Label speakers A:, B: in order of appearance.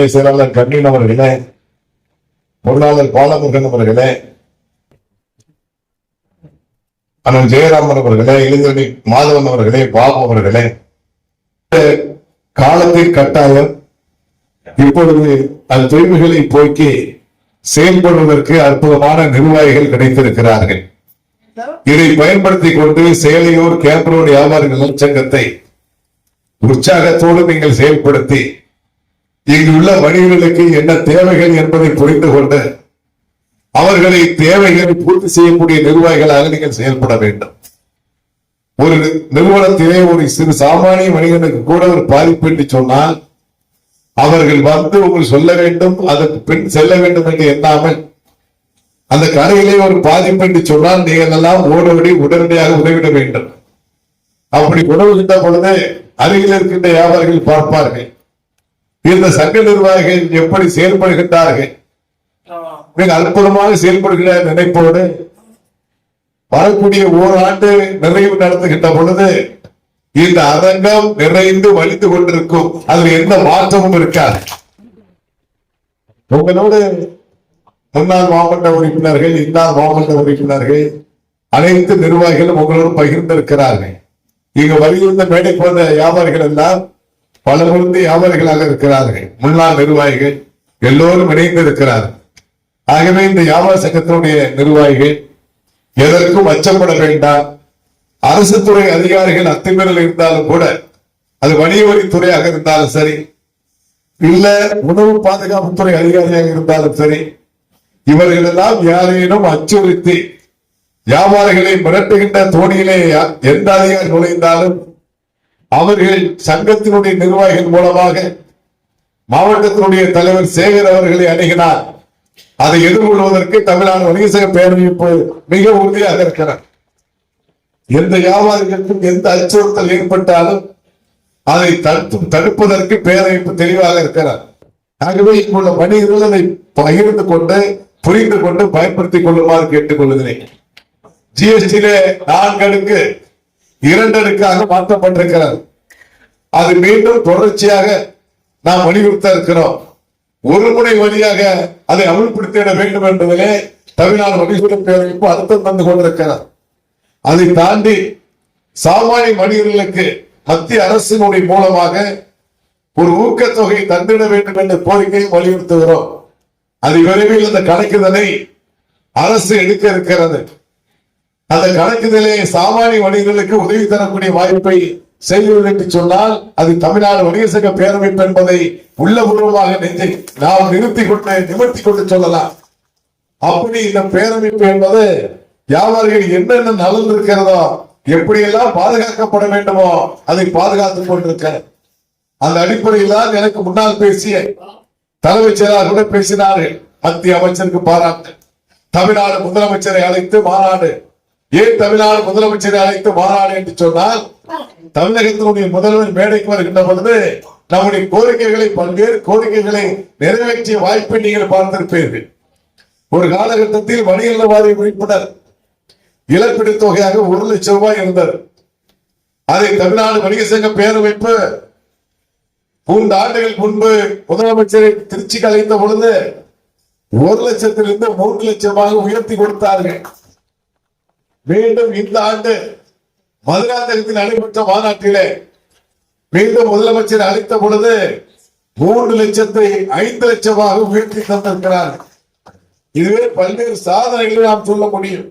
A: செயலாளர் கண்ணீன் அவர்களே, பொருளாளர் பாலமுருகன் அவர்களே, அண்ணன் ஜெயராமன் அவர்களே, இளைஞரணி மாதவன் அவர்களே, பாபு அவர்களே, காலத்தின் கட்டாயம் இப்பொழுது அந்த தொய்வுகளை போக்கி செயல்படுவதற்கு அற்புதமான நிர்வாகிகள் கிடைத்திருக்கிறார்கள். இதை பயன்படுத்திக் கொண்டு சேலையூர் கேம்பரோடு வியாபாரிகள் நலச்சங்கத்தை உற்சாகத்தோடு நீங்கள் செயல்படுத்தி இங்குள்ள வணிகர்களுக்கு என்ன தேவைகள் என்பதை புரிந்து கொண்டு அவர்களை தேவைகளை பூர்த்தி செய்யக்கூடிய நிர்வாகிகளாக நீங்கள் செயல்பட வேண்டும். ஒரு நிறுவனத்திலே ஒரு சிறு சாமானிய வணிகனுக்கு கூட ஒரு பாதிப்பு என்று சொன்னால் அவர்கள் வந்து உங்களுக்கு சொல்ல வேண்டும், அதற்கு பின் செல்ல வேண்டும் என்று எண்ணாமல் அந்த கடையிலே ஒரு பாதிப்பு என்று சொன்னால் நீங்கள் எல்லாம் ஓடோடி உடனடியாக உதவிட வேண்டும். அப்படி உதவுகின்ற பொழுது அருகில் இருக்கின்ற வியாபாரிகள் பார்ப்பார்கள் இந்த சங்க நிர்வாகிகள் எப்படி செயல்படுகின்றார்கள், மிக அற்புதமாக செயல்படுகிற நினைப்போடு வரக்கூடிய ஓராண்டு நிறைவு நடத்துகின்ற பொழுது இந்த அரங்கம் நிறைந்து வலிந்து கொண்டிருக்கும். அதில் எந்த மாற்றமும் இருக்காது. உங்களோடு முன்னாள் மாவட்ட உறுப்பினர்கள், இன்னார் மாவட்ட உறுப்பினர்கள், அனைத்து நிர்வாகிகளும் உங்களோடு பகிர்ந்திருக்கிறார்கள். இங்கு வருகின்ற மேடைக்கு வந்த வியாபாரிகள் எல்லாம் பல முழுந்து வியாபாரிகளாக இருக்கிறார்கள். முன்னாள் நிர்வாகிகள் எல்லோரும் இணைந்து இருக்கிறார்கள். ஆகவே இந்த வியாபார சங்கத்தினுடைய நிர்வாகிகள் எதற்கும் அச்சப்பட வேண்டாம். அரசு துறை அதிகாரிகள் அத்துமீறல் இருந்தாலும் கூட, அது வணிக வரித்துறையாக இருந்தாலும் சரி, இல்ல உணவு பாதுகாப்புத்துறை அதிகாரியாக இருந்தாலும் சரி, இவர்கள் எல்லாம் யாரேனும் அச்சுறுத்தி வியாபாரிகளை மிரட்டுகின்ற தோணியிலே எந்த அதிகாரி நுழைந்தாலும் அவர்கள் சங்கத்தினுடைய நிர்வாகிகள் மூலமாக மாவட்டத்தினுடைய தலைவர் சேகர் அவர்களை அணுகினார். அதை எதிர்கொள்வதற்கு தமிழ்நாடு வணிக சங்க பேரமைப்பு மிக உறுதியாக இருக்கிறார். எந்த வியாபாரிகளுக்கும் எந்த அச்சுறுத்தல் ஏற்பட்டாலும் அதை தடுப்பதற்கு பேரமைப்பு தெளிவாக இருக்கிறார். ஆகவே இங்குள்ள வணிகர்கள் அதை பகிர்ந்து கொண்டு புரிந்து கொண்டு பயன்படுத்திக் கொள்ளுமாறு கேட்டுக் கொள்கிறேன். ஜிஎஸ்டியிலே 4 அடுக்கு 2 அடுக்காக மாற்றப்பட்டிருக்கிறார். அது மீண்டும் தொடர்ச்சியாக நாம் வலியுறுத்த இருக்கிறோம். ஒரு முனை வழியாக அதை அமல்படுத்திட வேண்டும் என்பதிலே தமிழ்நாடு வணிக பேரமைப்பு அர்த்தம் தந்து கொண்டிருக்கிறார். அதை தாண்டி சாமானிய வணிகர்களுக்கு மத்திய அரசினுடைய மூலமாக ஒரு ஊக்கத்தொகை தந்திட வேண்டும் என்ற கோரிக்கையை வலியுறுத்துகிறோம். அது விரைவில் அந்த கணக்குதலை அரசு எடுக்க இருக்கிறது. அந்த கணக்குதலை சாமானிய வணிகர்களுக்கு உதவி தரக்கூடிய வாய்ப்பை செய்வது என்று சொன்னால் அது தமிழ்நாடு வணிக சங்க பேரமைப்பு என்பதை உள்ளபூர்வமாக நெஞ்சை நாம் நிமிர்த்தி கொண்டு சொல்லலாம். அப்படி இந்த பேரமைப்பு என்பது வியாபாரிகள் என்னென்ன நலன் இருக்கிறதோ, எப்படியெல்லாம் பாதுகாக்கப்பட வேண்டுமோ அதை பாதுகாத்துக் கொண்டிருக்க அந்த அடிப்படையில் தான் எனக்கு முன்னால் பேசிய தலைமைச் செயலாளர் கூட பேசினார்கள். மத்திய அமைச்சருக்கு பாராட்டு, தமிழ்நாடு முதலமைச்சரை அழைத்து மாநாடு. ஏன் தமிழ்நாடு முதலமைச்சரை அழைத்து மாநாடு என்று சொன்னால், தமிழகத்தினுடைய முதல்வர் மேடைக்கு வருகின்ற பொழுது நம்முடைய கோரிக்கைகளை, பல்வேறு கோரிக்கைகளை நிறைவேற்றிய வாய்ப்பை நீங்கள் பார்த்திருப்பீர்கள். ஒரு காலகட்டத்தில் வணிக நல வாரிய உறுப்பினர் இழப்பீடு தொகையாக 1 லட்சம் ரூபாய் இருந்தது. அதை தமிழ்நாடு வணிக சங்க பேரமைப்பு 3 ஆண்டுகள் முன்பு முதலமைச்சரை திருச்சிக்கு அழைத்த பொழுது 1 லட்சத்திலிருந்து 3 லட்சமாக உயர்த்தி கொடுத்தார்கள். மீண்டும் இந்த ஆண்டு மதுராந்தகத்தில் நடைபெற்ற மாநாட்டிலே மீண்டும் முதலமைச்சர் அழைத்த பொழுது 3 லட்சத்தை 5 லட்சமாக உயர்த்தி தந்திருக்கிறார். இதுவே பல்வேறு சாதனைகளை நாம் சொல்ல முடியும்.